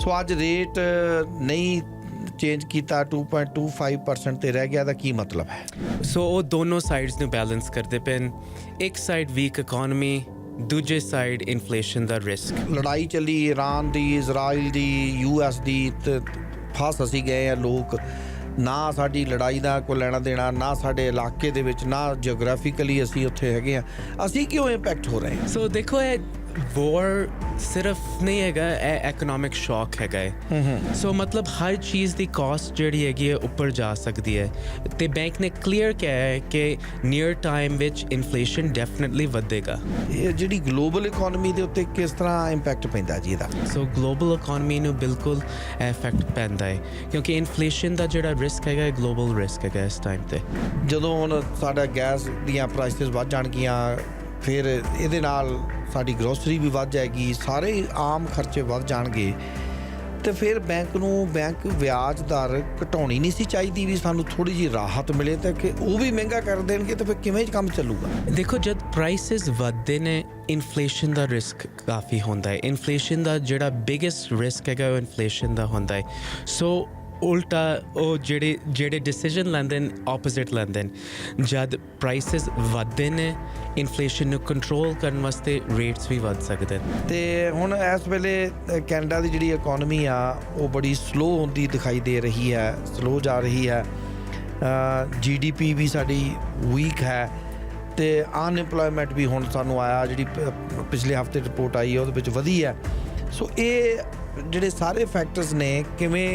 ਸੋ ਅੱਜ ਰੇਟ ਨਹੀਂ ਚੇਂਜ ਕੀਤਾ 2.25% ਤੇ ਰਹਿ ਗਿਆ ਦਾ ਕੀ ਮਤਲਬ ਹੈ? ਸੋ ਉਹ ਦੋਨੋਂ ਸਾਈਡਸ ਨੂੰ ਬੈਲੈਂਸ ਕਰਦੇ ਪਏ। ਇੱਕ ਸਾਈਡ ਵੀਕ ਇਕਨੋਮੀ, ਦੂਜੇ ਸਾਈਡ ਇਨਫਲੇਸ਼ਨ ਦਾ ਰਿਸਕ। ਲੜਾਈ ਚੱਲੀ ਈਰਾਨ ਦੀ, ਇਜ਼ਰਾਈਲ ਦੀ, US ਦੀ, ਤੇ ਫਸ ਅਸੀਂ ਗਏ ਆ ਲੋਕ। ਨਾ ਸਾਡੀ ਲੜਾਈ ਦਾ ਕੋਈ ਲੈਣਾ ਦੇਣਾ, ਨਾ ਸਾਡੇ ਇਲਾਕੇ ਦੇ ਵਿੱਚ, ਨਾ ਜਿਓਗ੍ਰਾਫਿਕਲੀ ਅਸੀਂ ਉੱਥੇ ਹੈਗੇ ਆ। ਅਸੀਂ ਕਿਉਂ ਇੰਪੈਕਟ ਹੋ ਰਹੇ ਹਾਂ? ਸੋ ਦੇਖੋ ਇਹ ਵੋਰ ਸਿਰਫ ਨਹੀਂ ਹੈਗਾ, ਇਹ ਐਕਨੋਮਿਕ ਸ਼ੌਕ ਹੈਗਾ ਹੈ। ਸੋ ਮਤਲਬ ਹਰ ਚੀਜ਼ ਦੀ ਕਾਸਟ ਜਿਹੜੀ ਹੈਗੀ ਹੈ ਉੱਪਰ ਜਾ ਸਕਦੀ ਹੈ ਅਤੇ ਬੈਂਕ ਨੇ ਕਲੀਅਰ ਕਿਹਾ ਹੈ ਕਿ ਨੀਅਰ ਟਾਈਮ ਵਿੱਚ ਇਨਫਲੇਸ਼ਨ ਡੈਫੀਨਿਟਲੀ ਵਧੇਗਾ। ਇਹ ਜਿਹੜੀ ਗਲੋਬਲ ਇਕੋਨਮੀ ਦੇ ਉੱਤੇ ਕਿਸ ਤਰ੍ਹਾਂ ਇੰਪੈਕਟ ਪੈਂਦਾ ਜੀ ਇਹਦਾ? ਸੋ ਗਲੋਬਲ ਇਕੋਨਮੀ ਨੂੰ ਬਿਲਕੁਲ ਇਫੈਕਟ ਪੈਂਦਾ ਹੈ ਕਿਉਂਕਿ ਇਨਫਲੇਸ਼ਨ ਦਾ ਜਿਹੜਾ ਰਿਸਕ ਹੈਗਾ ਗਲੋਬਲ ਰਿਸਕ ਹੈਗਾ ਇਸ ਟਾਈਮ 'ਤੇ। ਜਦੋਂ ਹੁਣ ਸਾਡਾ ਗੈਸ ਦੀਆਂ ਪ੍ਰਾਈਸਿਸ ਵੱਧ ਜਾਣਗੀਆਂ, ਫਿਰ ਇਹਦੇ ਨਾਲ ਸਾਡੀ ਗਰੋਸਰੀ ਵੀ ਵੱਧ ਜਾਏਗੀ, ਸਾਰੇ ਆਮ ਖਰਚੇ ਵੱਧ ਜਾਣਗੇ, ਤੇ ਫਿਰ ਬੈਂਕ ਵਿਆਜ ਦਰ ਘਟਾਉਣੀ ਨਹੀਂ ਸੀ ਚਾਹੀਦੀ ਵੀ ਸਾਨੂੰ ਥੋੜ੍ਹੀ ਜਿਹੀ ਰਾਹਤ ਮਿਲੇ, ਤਾਂ ਕਿ ਉਹ ਵੀ ਮਹਿੰਗਾ ਕਰ ਦੇਣਗੇ ਤਾਂ ਫਿਰ ਕਿਵੇਂ ਕੰਮ ਚੱਲੂਗਾ? ਦੇਖੋ ਜਦ ਪ੍ਰਾਈਸਿਸ ਵੱਧਦੇ ਨੇ ਇਨਫਲੇਸ਼ਨ ਦਾ ਰਿਸਕ ਕਾਫੀ ਹੁੰਦਾ ਹੈ। ਇਨਫਲੇਸ਼ਨ ਦਾ ਜਿਹੜਾ ਬਿਗੇਸਟ ਰਿਸਕ ਹੈਗਾ ਉਹ ਇਨਫਲੇਸ਼ਨ ਦਾ ਹੁੰਦਾ ਹੈ। ਸੋ ਉਲਟਾ ਉਹ ਜਿਹੜੇ ਡਿਸੀਜਨ ਲੈਂਦੇ ਨੇ ਆਪੋਜ਼ਿਟ ਲੈਂਦੇ ਨੇ। ਜਦ ਪ੍ਰਾਈਸਿਸ ਵੱਧਦੇ ਨੇ ਇਨਫਲੇਸ਼ਨ ਨੂੰ ਕੰਟਰੋਲ ਕਰਨ ਵਾਸਤੇ ਰੇਟਸ ਵੀ ਵੱਧ ਸਕਦੇ ਨੇ। ਤੇ ਹੁਣ ਇਸ ਵੇਲੇ ਕੈਨੇਡਾ ਦੀ ਜਿਹੜੀ ਇਕੋਨਮੀ ਆ ਉਹ ਬੜੀ ਸਲੋ ਹੁੰਦੀ ਦਿਖਾਈ ਦੇ ਰਹੀ ਹੈ, ਸਲੋ ਜਾ ਰਹੀ ਹੈ। GDP ਵੀ ਸਾਡੀ ਵੀਕ ਹੈ ਤੇ ਅਨਇੰਪਲੋਇਮੈਂਟ ਵੀ ਹੁਣ ਸਾਨੂੰ ਆਇਆ, ਜਿਹੜੀ ਪਿਛਲੇ ਹਫ਼ਤੇ ਰਿਪੋਰਟ ਆਈ ਹੈ ਉਹਦੇ ਵਿੱਚ ਵਧੀ ਹੈ। ਸੋ ਇਹ ਜਿਹੜੇ ਸਾਰੇ ਫੈਕਟਰਸ ਨੇ ਕਿਵੇਂ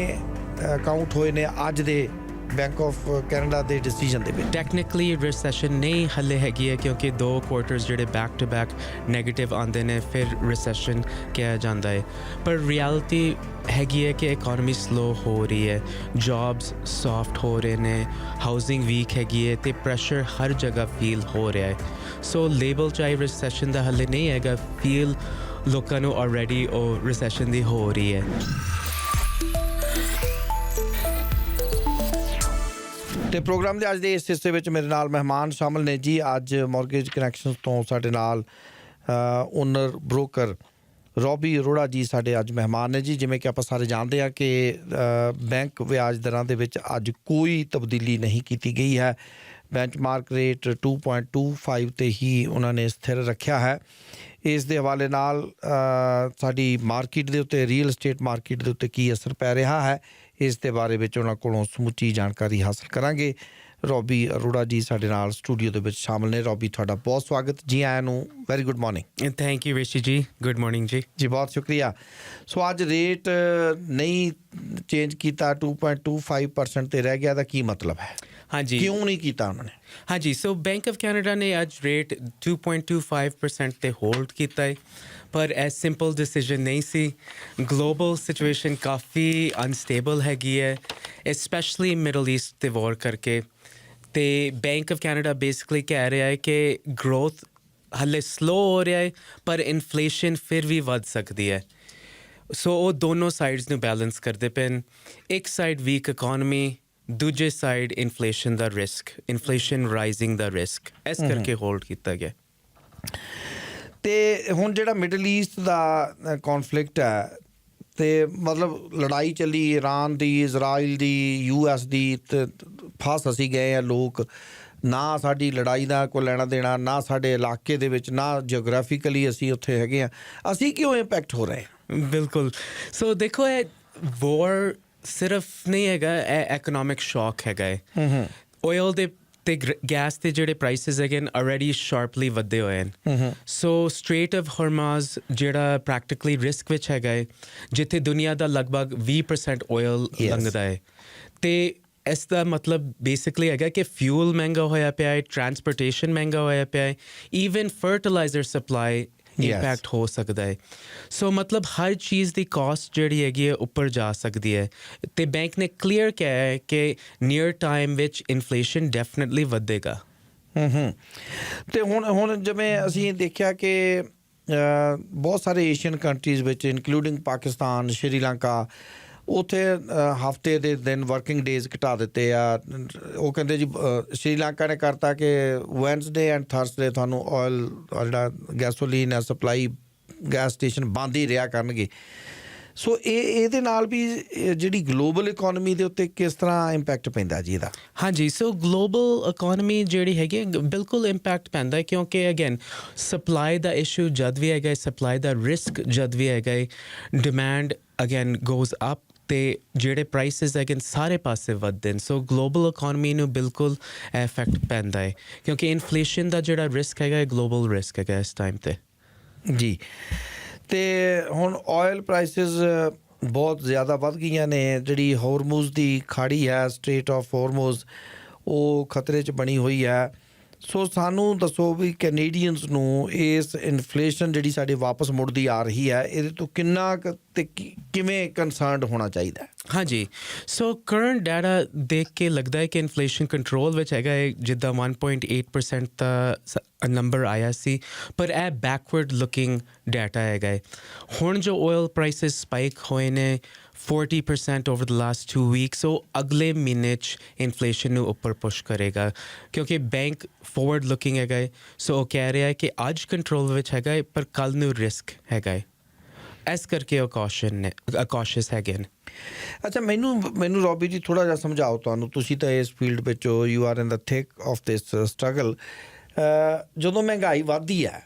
ਕਾਊਂਟ ਹੋਏ ਨੇ ਅੱਜ ਦੇ ਬੈਂਕ ਆਫ ਕੈਨੇਡਾ ਦੇ ਡਿਸੀਜਨ ਦੇ ਵਿੱਚ? ਟੈਕਨੀਕਲੀ ਰਿਸੈਸ਼ਨ ਨਹੀਂ ਹਲੇ ਹੈਗੀ ਹੈ ਕਿਉਂਕਿ 2 ਕੁਆਰਟਰਸ ਜਿਹੜੇ ਬੈਕ ਟੂ ਬੈਕ ਨੈਗੇਟਿਵ ਆਉਂਦੇ ਨੇ, ਫਿਰ ਰਿਸੈਸ਼ਨ ਕਿਹਾ ਜਾਂਦਾ ਹੈ। ਪਰ ਰਿਐਲਿਟੀ ਹੈਗੀ ਹੈ ਕਿ ਇਕੋਨਮੀ ਸਲੋ ਹੋ ਰਹੀ ਹੈ, ਜੌਬਸ ਸੌਫਟ ਹੋ ਰਹੇ ਨੇ, ਹਾਊਸਿੰਗ ਵੀਕ ਹੈਗੀ ਹੈ ਅਤੇ ਪ੍ਰੈਸ਼ਰ ਹਰ ਜਗ੍ਹਾ ਫੀਲ ਹੋ ਰਿਹਾ ਹੈ। ਸੋ ਲੇਬਲ ਚਾਹੇ ਰਿਸੈਸ਼ਨ ਦਾ ਹਲੇ ਨਹੀਂ ਹੈਗਾ, ਫੀਲ ਲੋਕਾਂ ਨੂੰ ਆਲਰੇਡੀ ਉਹ ਰਿਸੈਸ਼ਨ ਦੀ ਹੋ ਰਹੀ ਹੈ। ਤੇ ਪ੍ਰੋਗਰਾਮ ਦੇ ਅੱਜ ਦੇ ਇਸ ਹਿੱਸੇ ਵਿੱਚ ਮੇਰੇ ਨਾਲ ਮਹਿਮਾਨ ਸ਼ਾਮਲ ਨੇ ਜੀ। ਅੱਜ ਮੌਰਗੇਜ ਕਨੈਕਸ਼ਨਸ ਤੋਂ ਸਾਡੇ ਨਾਲ ਓਨਰ ਬ੍ਰੋਕਰ ਰੋਬੀ ਅਰੋੜਾ ਜੀ ਸਾਡੇ ਅੱਜ ਮਹਿਮਾਨ ਨੇ ਜੀ। ਜਿਵੇਂ ਕਿ ਆਪਾਂ ਸਾਰੇ ਜਾਣਦੇ ਹਾਂ ਕਿ ਬੈਂਕ ਵਿਆਜ ਦਰਾਂ ਦੇ ਵਿੱਚ ਅੱਜ ਕੋਈ ਤਬਦੀਲੀ ਨਹੀਂ ਕੀਤੀ ਗਈ ਹੈ। ਬੈਂਚਮਾਰਕ ਰੇਟ 2.25 ਤੇ ਹੀ ਉਹਨਾਂ ਨੇ ਸਥਿਰ ਰੱਖਿਆ ਹੈ। ਇਸ ਦੇ ਹਵਾਲੇ ਨਾਲ ਸਾਡੀ ਮਾਰਕੀਟ ਦੇ ਉੱਤੇ, ਰੀਅਲ estate ਮਾਰਕੀਟ ਦੇ ਉੱਤੇ ਕੀ ਅਸਰ ਪੈ ਰਿਹਾ ਹੈ, ਇਸ ਦੇ ਬਾਰੇ ਵਿੱਚ ਉਹਨਾਂ ਕੋਲੋਂ ਸਮੁੱਚੀ ਜਾਣਕਾਰੀ ਹਾਸਲ ਕਰਾਂਗੇ। ਰੋਬੀ ਅਰੋੜਾ ਜੀ ਸਾਡੇ ਨਾਲ ਸਟੂਡੀਓ ਦੇ ਵਿੱਚ ਸ਼ਾਮਲ ਨੇ। ਰੋਬੀ, ਤੁਹਾਡਾ ਬਹੁਤ ਸਵਾਗਤ ਜੀ। ਆਇਆਂ ਨੂੰ very good morning. Thank you Rishi ji, good morning ਜੀ। ਜੀ ਬਹੁਤ ਸ਼ੁਕਰੀਆ। ਸੋ ਅੱਜ ਰੇਟ ਨਹੀਂ ਚੇਂਜ ਕੀਤਾ 2.25% ਤੇ ਰਹਿ ਗਿਆ ਦਾ ਕੀ ਮਤਲਬ ਹੈ? ਹਾਂਜੀ, ਕਿਉਂ ਨਹੀਂ ਕੀਤਾ ਉਹਨਾਂ ਨੇ? ਹਾਂਜੀ, ਸੋ ਬੈਂਕ ਆਫ ਕੈਨੇਡਾ ਨੇ ਅੱਜ ਰੇਟ 2.25% ਤੇ ਹੋਲਡ ਕੀਤਾ ਹੈ, ਪਰ ਇਹ ਸਿੰਪਲ ਡਿਸੀਜਨ ਨਹੀਂ ਸੀ। ਗਲੋਬਲ ਸਿਚੁਏਸ਼ਨ ਕਾਫੀ ਅਨਸਟੇਬਲ ਹੈਗੀ ਹੈ, ਸਪੈਸ਼ਲੀ ਮਿਡਲ ਈਸਟ ਤੇ ਵਾਰ ਕਰਕੇ। ਅਤੇ ਬੈਂਕ ਆਫ ਕੈਨੇਡਾ ਬੇਸਿਕਲੀ ਕਹਿ ਰਿਹਾ ਹੈ ਕਿ ਗਰੋਥ ਹਾਲੇ ਸਲੋ ਹੋ ਰਿਹਾ ਹੈ ਪਰ ਇਨਫਲੇਸ਼ਨ ਫਿਰ ਵੀ ਵੱਧ ਸਕਦੀ ਹੈ। ਸੋ ਉਹ ਦੋਨੋਂ ਸਾਈਡਸ ਨੂੰ ਬੈਲੈਂਸ ਕਰਦੇ ਪਏ। ਇੱਕ ਸਾਈਡ ਵੀਕ ਇਕੋਨਮੀ, ਦੂਜੇ ਸਾਈਡ ਇਨਫਲੇਸ਼ਨ ਦਾ ਰਿਸਕ, ਇਨਫਲੇਸ਼ਨ ਰਾਈਜ਼ਿੰਗ ਦਾ ਰਿਸਕ, ਇਸ ਕਰਕੇ ਹੋਲਡ ਕੀਤਾ ਗਿਆ। ਤੇ ਹੁਣ ਜਿਹੜਾ ਮਿਡਲ ਈਸਟ ਦਾ ਕੌਨਫਲਿਕਟ ਹੈ, ਤੇ ਮਤਲਬ ਲੜਾਈ ਚੱਲੀ ਈਰਾਨ ਦੀ, ਇਜ਼ਰਾਈਲ ਦੀ, US ਦੀ, ਤੇ ਫਸ ਅਸੀਂ ਗਏ ਆ ਲੋਕ। ਨਾ ਸਾਡੀ ਲੜਾਈ ਦਾ ਕੋਈ ਲੈਣਾ ਦੇਣਾ, ਨਾ ਸਾਡੇ ਇਲਾਕੇ ਦੇ ਵਿੱਚ, ਨਾ ਜਿਓਗ੍ਰਾਫਿਕਲੀ ਅਸੀਂ ਉੱਥੇ ਹੈਗੇ ਆ। ਅਸੀਂ ਕਿਉਂ ਇੰਪੈਕਟ ਹੋ ਰਹੇ ਹਾਂ? ਬਿਲਕੁਲ। ਸੋ ਦੇਖੋ ਇਹ ਵੋਰ ਸਿਰਫ ਨਹੀਂ ਹੈਗਾ, ਇਹ ਐਕਨੋਮਿਕ ਸ਼ੌਕ ਹੈਗਾ ਹੈ। ਓਇਲ ਦੇ ਅਤੇ ਗੈਸ ਦੇ ਜਿਹੜੇ ਪ੍ਰਾਈਸਿਸ ਹੈਗੇ ਨੇ ਆਲਰੇਡੀ ਸ਼ਾਰਪਲੀ ਵਧੇ ਹੋਏ ਨੇ। ਸੋ ਸਟ੍ਰੇਟ ਆਫ ਹੌਰਮਜ਼ ਜਿਹੜਾ ਪ੍ਰੈਕਟੀਕਲੀ ਰਿਸਕ ਵਿੱਚ ਹੈਗਾ ਹੈ, ਜਿੱਥੇ ਦੁਨੀਆ ਦਾ ਲਗਭਗ 20% ਓਇਲ ਲੰਘਦਾ ਹੈ, ਅਤੇ ਇਸ ਦਾ ਮਤਲਬ ਬੇਸਿਕਲੀ ਹੈਗਾ ਕਿ ਫਿਊਲ ਮਹਿੰਗਾ ਹੋਇਆ ਪਿਆ ਹੈ, ਟਰਾਂਸਪੋਰਟੇਸ਼ਨ ਮਹਿੰਗਾ ਹੋਇਆ ਪਿਆ ਹੈ, ਈਵਨ ਫਰਟੀਲਾਈਜ਼ਰ ਸਪਲਾਈ ਇੰਪੈਕਟ ਹੋ ਸਕਦਾ ਹੈ। ਸੋ ਮਤਲਬ ਹਰ ਚੀਜ਼ ਦੀ ਕਾਸਟ ਜਿਹੜੀ ਹੈਗੀ ਹੈ ਉੱਪਰ ਜਾ ਸਕਦੀ ਹੈ, ਅਤੇ ਬੈਂਕ ਨੇ ਕਲੀਅਰ ਕਿਹਾ ਹੈ ਕਿ ਨੀਅਰ ਟਾਈਮ ਵਿੱਚ ਇਨਫਲੇਸ਼ਨ ਡੈਫੀਨਿਟਲੀ ਵਧੇਗਾ। ਅਤੇ ਹੁਣ ਜਿਵੇਂ ਅਸੀਂ ਦੇਖਿਆ ਕਿ ਬਹੁਤ ਸਾਰੇ ਏਸ਼ੀਅਨ ਕੰਟਰੀਜ਼ ਵਿੱਚ ਇਨਕਲੂਡਿੰਗ ਪਾਕਿਸਤਾਨ, ਸ਼੍ਰੀਲੰਕਾ, ਉੱਥੇ ਹਫ਼ਤੇ ਦੇ ਦਿਨ ਵਰਕਿੰਗ ਡੇਜ਼ ਘਟਾ ਦਿੱਤੇ ਆ। ਉਹ ਕਹਿੰਦੇ ਜੀ ਸ਼੍ਰੀਲੰਕਾ ਨੇ ਕਰਤਾ ਕਿ ਵੈਨਸਡੇ ਐਂਡ ਥਰਸਡੇ ਤੁਹਾਨੂੰ ਆਇਲ ਜਿਹੜਾ ਗੈਸੋਲੀਨ ਹੈ, ਸਪਲਾਈ ਗੈਸ ਸਟੇਸ਼ਨ ਬੰਦ ਹੀ ਰਿਹਾ ਕਰਨਗੇ। ਸੋ ਇਹਦੇ ਨਾਲ ਵੀ ਜਿਹੜੀ ਗਲੋਬਲ ਇਕਨੋਮੀ ਦੇ ਉੱਤੇ ਕਿਸ ਤਰ੍ਹਾਂ ਇੰਪੈਕਟ ਪੈਂਦਾ ਜੀ ਇਹਦਾ? ਹਾਂਜੀ, ਸੋ ਗਲੋਬਲ ਇਕਨੋਮੀ ਜਿਹੜੀ ਹੈਗੀ ਹੈ, ਬਿਲਕੁਲ ਇੰਪੈਕਟ ਪੈਂਦਾ ਹੈ ਕਿਉਂਕਿ ਅਗੇਨ ਸਪਲਾਈ ਦਾ ਇਸ਼ੂ ਜਦ ਵੀ ਹੈਗਾ, ਸਪਲਾਈ ਦਾ ਰਿਸਕ ਜਦ ਵੀ ਹੈਗਾ, ਡਿਮਾਂਡ ਅਗੇਨ ਗੋਜ਼ ਅਪ ਤੇ ਜਿਹੜੇ ਪ੍ਰਾਈਸਿਸ ਹੈਗੇ ਸਾਰੇ ਪਾਸੇ ਵੱਧਦੇ ਨੇ। ਸੋ ਗਲੋਬਲ ਇਕਨੋਮੀ ਨੂੰ ਬਿਲਕੁਲ ਇਫੈਕਟ ਪੈਂਦਾ ਹੈ ਕਿਉਂਕਿ ਇਨਫਲੇਸ਼ਨ ਦਾ ਜਿਹੜਾ ਰਿਸਕ ਹੈਗਾ ਗਲੋਬਲ ਰਿਸਕ ਹੈਗਾ ਇਸ ਟਾਈਮ ਤੇ। ਜੀ, ਤੇ ਹੁਣ ਆਇਲ ਪ੍ਰਾਈਸਿਸ ਬਹੁਤ ਜ਼ਿਆਦਾ ਵੱਧ ਗਈਆਂ ਨੇ। ਜਿਹੜੀ ਹੋਰਮੂਜ਼ ਦੀ ਖਾੜੀ ਹੈ, ਸਟ੍ਰੇਟ ਆਫ ਹੋਰਮੂਜ਼, ਉਹ ਖਤਰੇ 'ਚ ਬਣੀ ਹੋਈ ਹੈ। ਸੋ ਸਾਨੂੰ ਦੱਸੋ ਵੀ ਕੈਨੇਡੀਅਨਸ ਨੂੰ ਇਸ ਇਨਫਲੇਸ਼ਨ ਜਿਹੜੀ ਸਾਡੇ ਵਾਪਸ ਮੁੜਦੀ ਆ ਰਹੀ ਹੈ, ਇਹਦੇ ਤੋਂ ਕਿੰਨਾ ਕੁ ਤੇ ਕਿਵੇਂ ਕੰਸਰਨਡ ਹੋਣਾ ਚਾਹੀਦਾ? ਹਾਂਜੀ, ਸੋ ਕਰੰਟ ਡਾਟਾ ਦੇਖ ਕੇ ਲੱਗਦਾ ਹੈ ਕਿ ਇਨਫਲੇਸ਼ਨ ਕੰਟਰੋਲ ਵਿੱਚ ਹੈਗਾ ਹੈ, ਜਿੱਦਾਂ 1.8% ਦਾ ਨੰਬਰ ਆਇਆ ਸੀ, ਪਰ ਇਹ ਬੈਕਵਰਡ ਲੁਕਿੰਗ ਡਾਟਾ ਹੈਗਾ ਹੈ। ਹੁਣ ਜੋ ਆਇਲ ਪ੍ਰਾਈਸਿਸ ਸਪਾਈਕ ਹੋਏ ਨੇ 40% ਓਵਰ ਦ ਲਾਸਟ 2 ਵੀਕਸ, ਉਹ ਅਗਲੇ ਮਹੀਨੇ 'ਚ ਇਨਫਲੇਸ਼ਨ ਨੂੰ ਉੱਪਰ ਪੁਸ਼ ਕਰੇਗਾ ਕਿਉਂਕਿ ਬੈਂਕ ਫੋਰਵਰਡ ਲੁਕਿੰਗ ਹੈਗਾ ਹੈ। ਸੋ ਉਹ ਕਹਿ ਰਿਹਾ ਹੈ ਕਿ ਅੱਜ ਕੰਟਰੋਲ ਵਿੱਚ ਹੈਗਾ ਹੈ ਪਰ ਕੱਲ੍ਹ ਨੂੰ ਰਿਸਕ ਹੈਗਾ ਹੈ, ਇਸ ਕਰਕੇ ਉਹ ਕੌਸ਼ੀਅਸ ਹੈਗੇ ਨੇ। ਅੱਛਾ, ਮੈਨੂੰ ਰੋਬੀ ਜੀ ਥੋੜ੍ਹਾ ਜਿਹਾ ਸਮਝਾਓ, ਤੁਸੀਂ ਤਾਂ ਇਸ ਫੀਲਡ ਵਿੱਚ ਹੋ, you are in the thick of this struggle. ਜਦੋਂ ਮਹਿੰਗਾਈ ਵੱਧਦੀ ਹੈ,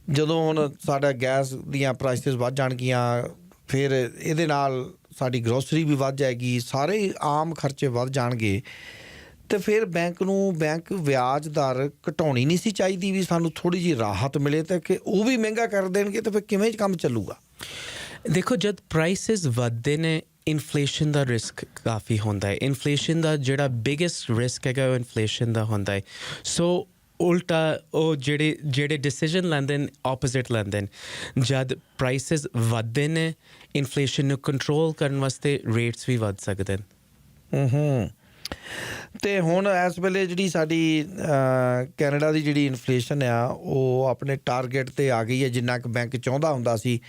ਜਦੋਂ ਹੁਣ ਸਾਡਾ ਗੈਸ ਦੀਆਂ ਪ੍ਰਾਈਸਿਸ ਵੱਧ ਜਾਣਗੀਆਂ, ਫਿਰ ਇਹਦੇ ਨਾਲ ਸਾਡੀ ਗਰੋਸਰੀ ਵੀ ਵੱਧ ਜਾਏਗੀ, ਸਾਰੇ ਆਮ ਖਰਚੇ ਵੱਧ ਜਾਣਗੇ, ਤੇ ਫਿਰ ਬੈਂਕ ਵਿਆਜ ਦਰ ਘਟਾਉਣੀ ਨਹੀਂ ਸੀ ਚਾਹੀਦੀ ਵੀ ਸਾਨੂੰ ਥੋੜ੍ਹੀ ਜਿਹੀ ਰਾਹਤ ਮਿਲੇ, ਤਾਂ ਕਿ ਉਹ ਵੀ ਮਹਿੰਗਾ ਕਰ ਦੇਣਗੇ ਤਾਂ ਫਿਰ ਕਿਵੇਂ ਕੰਮ ਚੱਲੂਗਾ? ਦੇਖੋ, ਜਦ ਪ੍ਰਾਈਸਿਸ ਵੱਧਦੇ ਨੇ ਇਨਫਲੇਸ਼ਨ ਦਾ ਰਿਸਕ ਕਾਫੀ ਹੁੰਦਾ ਹੈ। ਇਨਫਲੇਸ਼ਨ ਦਾ ਜਿਹੜਾ ਬਿਗੇਸਟ ਰਿਸਕ ਹੈਗਾ ਉਹ ਇਨਫਲੇਸ਼ਨ ਦਾ ਹੁੰਦਾ ਹੈ। ਸੋ ਉਲਟਾ ਉਹ ਜਿਹੜੇ ਡਿਸੀਜਨ ਲੈਂਦੇ ਨੇ ਆਪੋਜ਼ਿਟ ਲੈਂਦੇ ਨੇ। ਜਦ ਪ੍ਰਾਈਸਿਸ ਵੱਧਦੇ ਨੇ ਇਨਫਲੇਸ਼ਨ ਨੂੰ ਕੰਟਰੋਲ ਕਰਨ ਵਾਸਤੇ ਰੇਟਸ ਵੀ ਵੱਧ ਸਕਦੇ ਨੇ। ਤੇ ਹੁਣ ਇਸ ਵੇਲੇ ਜਿਹੜੀ ਸਾਡੀ ਕੈਨੇਡਾ ਦੀ ਜਿਹੜੀ ਇਨਫਲੇਸ਼ਨ ਆ ਉਹ ਆਪਣੇ ਟਾਰਗੇਟ 'ਤੇ ਆ ਗਈ ਹੈ, ਜਿੰਨਾ ਕੁ ਬੈਂਕ ਚਾਹੁੰਦਾ ਹੁੰਦਾ ਸੀ।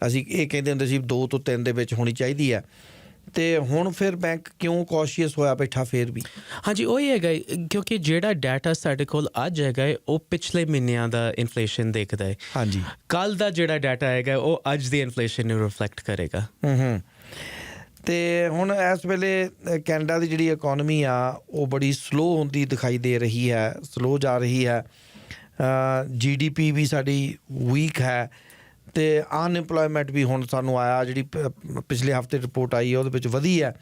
ਅਸੀਂ ਇਹ ਕਹਿੰਦੇ ਹੁੰਦੇ ਸੀ 2 ਤੋਂ 3 ਦੇ ਵਿੱਚ ਹੋਣੀ ਚਾਹੀਦੀ ਹੈ, ਤੇ ਹੁਣ ਫਿਰ ਬੈਂਕ ਕਿਉਂ ਕੌਸ਼ੀਅਸ ਹੋਇਆ ਬੈਠਾ ਫਿਰ ਵੀ? ਹਾਂਜੀ, ਉਹੀ ਹੈਗਾ ਕਿਉਂਕਿ ਜਿਹੜਾ ਡਾਟਾ ਸਾਡੇ ਕੋਲ ਅੱਜ ਹੈਗਾ ਹੈ ਉਹ ਪਿਛਲੇ ਮਹੀਨਿਆਂ ਦਾ ਇਨਫਲੇਸ਼ਨ ਦੇਖਦਾ ਹੈ। ਹਾਂਜੀ, ਕੱਲ੍ਹ ਦਾ ਜਿਹੜਾ ਡਾਟਾ ਹੈਗਾ ਉਹ ਅੱਜ ਦੀ ਇਨਫਲੇਸ਼ਨ ਨੂੰ ਰਿਫਲੈਕਟ ਕਰੇਗਾ। ਤੇ ਹੁਣ ਇਸ ਵੇਲੇ ਕੈਨੇਡਾ ਦੀ ਜਿਹੜੀ ਇਕੋਨਮੀ ਆ ਉਹ ਬੜੀ ਸਲੋ ਹੁੰਦੀ ਦਿਖਾਈ ਦੇ ਰਹੀ ਹੈ, ਸਲੋ ਜਾ ਰਹੀ ਹੈ। GDP ਵੀ ਸਾਡੀ ਵੀਕ ਹੈ, ਤੇ ਅਨਇੰਪਲੋਇਮੈਂਟ ਵੀ ਹੁਣ ਸਾਨੂੰ ਆਇਆ, ਜਿਹੜੀ ਪਿਛਲੇ ਹਫ਼ਤੇ ਰਿਪੋਰਟ ਆਈ ਉਹਦੇ ਵਿੱਚ ਵਧੀ ਹੈ।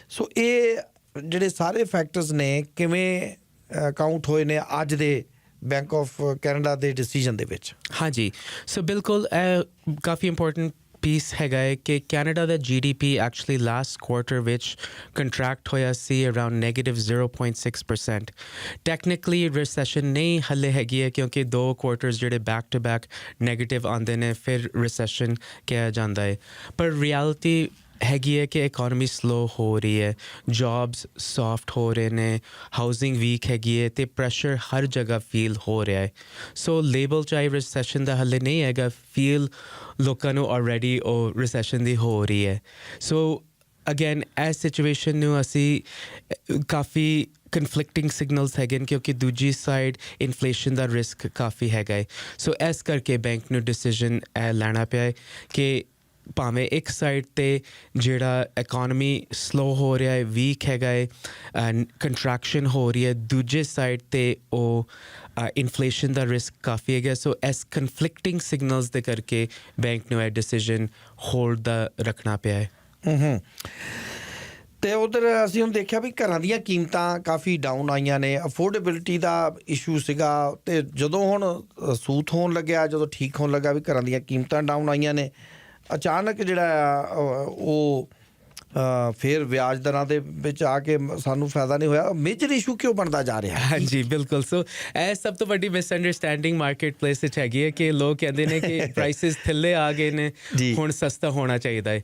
ਸੋ ਇਹ ਜਿਹੜੇ ਸਾਰੇ ਫੈਕਟਰਸ ਨੇ ਕਿਵੇਂ ਕਾਊਂਟ ਹੋਏ ਨੇ ਅੱਜ ਦੇ ਬੈਂਕ ਆਫ ਕੈਨੇਡਾ ਦੇ ਡਿਸੀਜਨ ਦੇ ਵਿੱਚ? ਹਾਂਜੀ, ਸੋ ਬਿਲਕੁਲ ਇਹ ਕਾਫੀ ਇੰਪੋਰਟੈਂਟ ਪੀਸ ਹੈਗਾ ਹੈ ਕਿ ਕੈਨੇਡਾ ਦਾ GDP ਐਕਚੁਅਲੀ ਲਾਸਟ ਕੁਆਰਟਰ ਵਿੱਚ ਕੰਟਰੈਕਟ ਹੋਇਆ ਸੀ ਅਰਾਊਂਡ -0.6%। ਟੈਕਨੀਕਲੀ ਰਿਸੈਸ਼ਨ ਨਹੀਂ ਹਲੇ ਹੈਗੀ ਹੈ ਕਿਉਂਕਿ 2 ਕੁਆਰਟਰਸ ਜਿਹੜੇ ਬੈਕ ਟੂ ਬੈਕ ਨੈਗੇਟਿਵ ਆਉਂਦੇ ਨੇ ਫਿਰ ਰਿਸੈਸ਼ਨ ਕਿਹਾ ਜਾਂਦਾ ਹੈ, ਪਰ ਰਿਐਲਿਟੀ ਹੈਗੀ ਹੈ ਕਿ ਇਕੋਨਮੀ ਸਲੋ ਹੋ ਰਹੀ ਹੈ, ਜੌਬਸ ਸੌਫਟ ਹੋ ਰਹੇ ਨੇ, ਹਾਊਸਿੰਗ ਵੀਕ ਹੈਗੀ ਹੈ ਅਤੇ ਪ੍ਰੈਸ਼ਰ ਹਰ ਜਗ੍ਹਾ ਫੀਲ ਹੋ ਰਿਹਾ ਹੈ। ਸੋ ਲੇਬਲ ਚਾਹੇ ਰਿਸੈਸ਼ਨ ਦਾ ਹਲੇ ਨਹੀਂ ਹੈਗਾ, ਫੀਲ ਲੋਕਾਂ ਨੂੰ ਆਲਰੇਡੀ ਉਹ ਰਿਸੈਸ਼ਨ ਦੀ ਹੋ ਰਹੀ ਹੈ। ਸੋ ਅਗੇਨ ਇਸ ਸਿਚੁਏਸ਼ਨ ਨੂੰ ਅਸੀਂ ਕਾਫੀ ਕਨਫਲਿਕਟਿੰਗ ਸਿਗਨਲਸ ਹੈਗੇ ਨੇ ਕਿਉਂਕਿ ਦੂਜੀ ਸਾਈਡ ਇਨਫਲੇਸ਼ਨ ਦਾ ਰਿਸਕ ਕਾਫੀ ਹੈਗਾ ਹੈ। ਸੋ ਇਸ ਕਰਕੇ ਬੈਂਕ ਨੂੰ ਡਿਸੀਜਨ ਇਹ ਲੈਣਾ ਪਿਆ ਹੈ ਕਿ ਭਾਵੇਂ ਇੱਕ ਸਾਈਡ 'ਤੇ ਜਿਹੜਾ ਇਕੋਨਮੀ ਸਲੋ ਹੋ ਰਿਹਾ ਹੈ, ਵੀਕ ਹੈਗਾ ਹੈ, ਕੰਟਰੈਕਸ਼ਨ ਹੋ ਰਹੀ ਹੈ, ਦੂਜੇ ਸਾਈਡ 'ਤੇ ਉਹ ਇਨਫਲੇਸ਼ਨ ਦਾ ਰਿਸਕ ਕਾਫੀ ਹੈਗਾ। ਸੋ ਇਸ ਕਨਫਲਿਕਟਿੰਗ ਸਿਗਨਲਸ ਦੇ ਕਰਕੇ ਬੈਂਕ ਨੂੰ ਇਹ ਡਿਸੀਜਨ ਹੋਲਡ ਦਾ ਰੱਖਣਾ ਪਿਆ ਹੈ। ਤੇ ਉਧਰ ਅਸੀਂ ਹੁਣ ਦੇਖਿਆ ਵੀ ਘਰਾਂ ਦੀਆਂ ਕੀਮਤਾਂ ਕਾਫੀ ਡਾਊਨ ਆਈਆਂ ਨੇ, ਅਫੋਰਡੇਬਿਲਿਟੀ ਦਾ ਇਸ਼ੂ ਸੀਗਾ, ਤੇ ਜਦੋਂ ਹੁਣ ਸੂਤ ਹੋਣ ਲੱਗਿਆ, ਜਦੋਂ ਠੀਕ ਹੋਣ ਲੱਗਾ ਵੀ ਘਰਾਂ ਦੀਆਂ ਕੀਮਤਾਂ ਡਾਊਨ ਆਈਆਂ ਨੇ, ਅਚਾਨਕ ਜਿਹੜਾ ਆ ਉਹ ਫਿਰ ਵਿਆਜ ਦਰਾਂ ਦੇ ਵਿੱਚ ਆ ਕੇ ਸਾਨੂੰ ਫਾਇਦਾ ਨਹੀਂ ਹੋਇਆ। ਮੇਜਰ ਇਸ਼ੂ ਕਿਉਂ ਬਣਦਾ ਜਾ ਰਿਹਾ? ਹਾਂਜੀ, ਬਿਲਕੁਲ। ਸੋ ਇਹ ਸਭ ਤੋਂ ਵੱਡੀ ਮਿਸਅੰਡਰਸਟੈਂਡਿੰਗ ਮਾਰਕੀਟ ਪਲੇਸ ਵਿੱਚ ਹੈਗੀ ਹੈ ਕਿ ਲੋਕ ਕਹਿੰਦੇ ਨੇ ਕਿ ਪ੍ਰਾਈਸਿਸ ਥੱਲੇ ਆ ਗਏ ਨੇ, ਹੁਣ ਸਸਤਾ ਹੋਣਾ ਚਾਹੀਦਾ ਹੈ,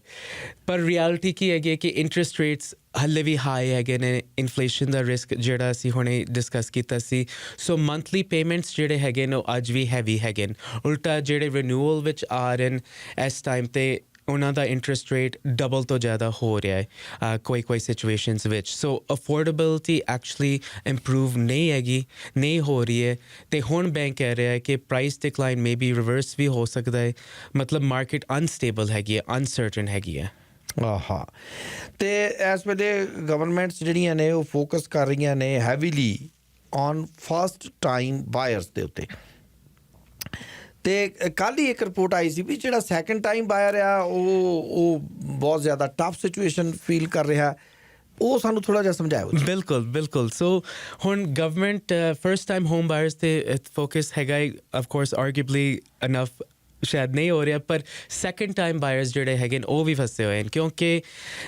ਪਰ ਰਿਐਲਿਟੀ ਕੀ ਹੈਗੀ ਹੈ ਕਿ ਇੰਟਰਸਟ ਰੇਟਸ ਹਲੇ ਵੀ ਹਾਈ ਹੈਗੇ ਨੇ, ਇਨਫਲੇਸ਼ਨ ਦਾ ਰਿਸਕ ਜਿਹੜਾ ਅਸੀਂ ਹੁਣੇ ਡਿਸਕਸ ਕੀਤਾ ਸੀ। ਸੋ ਮੰਥਲੀ ਪੇਮੈਂਟਸ ਜਿਹੜੇ ਹੈਗੇ ਨੇ ਉਹ ਅੱਜ ਵੀ ਹੈਵੀ ਹੈਗੇ ਨੇ। ਉਲਟਾ ਜਿਹੜੇ ਰਿਨਿਊਅਲ ਵਿੱਚ ਆ ਰਹੇ ਨੇ ਇਸ ਟਾਈਮ 'ਤੇ ਉਹਨਾਂ ਦਾ ਇੰਟਰਸਟ ਰੇਟ ਡਬਲ ਤੋਂ ਜ਼ਿਆਦਾ ਹੋ ਰਿਹਾ ਹੈ ਕੋਈ ਸਿਚੁਏਸ਼ਨਸ ਵਿੱਚ ਸੋ ਅਫੋਰਡੇਬਿਲਿਟੀ ਐਕਚੁਅਲੀ ਇੰਪਰੂਵ ਨਹੀਂ ਹੋ ਰਹੀ ਹੈ ਤੇ ਹੁਣ ਬੈਂਕ ਕਹਿ ਰਿਹਾ ਹੈ ਕਿ price decline may be reverse ਵੀ ਹੋ ਸਕਦਾ ਹੈ ਮਤਲਬ ਮਾਰਕੀਟ ਅਨਸਟੇਬਲ ਹੈਗੀ ਹੈ ਅਨਸਰਟਨ ਹੈਗੀ ਹੈ ਆਹਾ ਤੇ ਇਸ ਵੇਲੇ ਗਵਰਨਮੈਂਟਸ ਜਿਹੜੀਆਂ ਨੇ ਉਹ ਫੋਕਸ ਕਰ ਰਹੀਆਂ ਨੇ heavily on first time buyers ਦੇ ਉੱਤੇ ਤੇ ਕੱਲ੍ਹ ਹੀ ਇੱਕ ਰਿਪੋਰਟ ਆਈ ਸੀ ਵੀ ਜਿਹੜਾ ਸੈਕੰਡ ਟਾਈਮ ਬਾਇਰ ਆ ਉਹ ਬਹੁਤ ਜ਼ਿਆਦਾ ਟਫ ਸਿਚੁਏਸ਼ਨ ਫੀਲ ਕਰ ਰਿਹਾ ਉਹ ਸਾਨੂੰ ਥੋੜ੍ਹਾ ਜਿਹਾ ਸਮਝਾਇਓ ਬਿਲਕੁਲ ਸੋ ਹੁਣ government first time home buyers ਤੇ ਫੋਕਸ ਹੈਗਾ ਆਫ ਕੋਰਸ ਆਰਗੂਏਬਲੀ ਇਨਫ ਸ਼ਾਇਦ ਨਹੀਂ ਹੋ ਰਿਹਾ ਪਰ ਸੈਕੰਡ ਟਾਈਮ ਬਾਇਰਸ ਜਿਹੜੇ ਹੈਗੇ ਨੇ ਉਹ ਵੀ ਫਸੇ ਹੋਏ ਨੇ ਕਿਉਂਕਿ